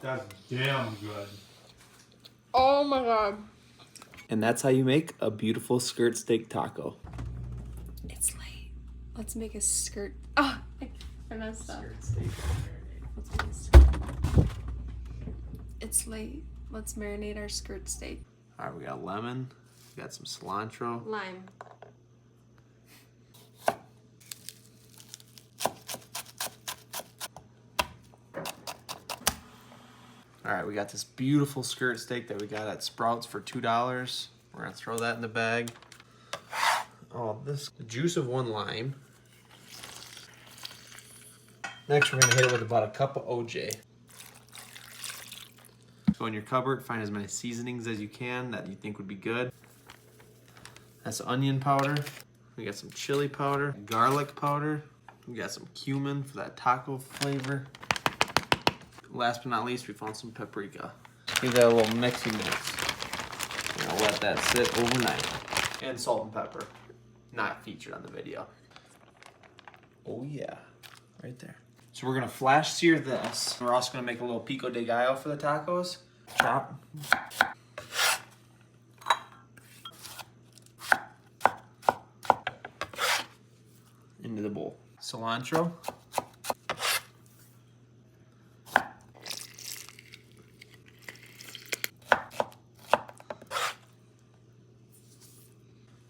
That's damn good. Oh my god. And that's how you make a beautiful skirt steak taco. It's late. Let's make a skirt. Ah, I messed up. Skirt steak. Let's make a skirt. It's late. Let's marinate our skirt steak. All right, we got lemon. We got some cilantro. Lime. All right, we got this beautiful skirt steak that we got at Sprouts for $2. We're gonna throw that in the bag. Oh, the juice of 1 lime. Next, we're gonna hit it with about a cup of OJ. Go in your cupboard, find as many seasonings as you can that you think would be good. That's onion powder. We got some chili powder, garlic powder. We got some cumin for that taco flavor. Last but not least, we found some paprika. Give that a little mixy mix. And I'll let that sit overnight. And salt and pepper. Not featured on the video. Oh yeah, right there. So we're gonna flash sear this. We're also gonna make a little pico de gallo for the tacos. Chop. Into the bowl. Cilantro.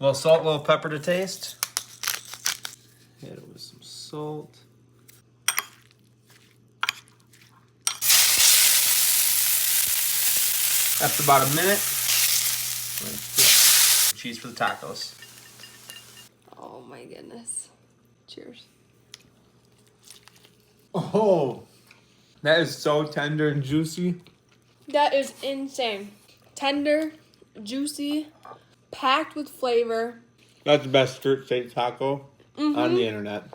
A little salt, a little pepper to taste. Hit it with some salt. After about a minute, cheese for the tacos. Oh my goodness. Cheers. Oh, that is so tender and juicy. That is insane. Tender, juicy, packed with flavor. That's the best skirt steak taco on the internet.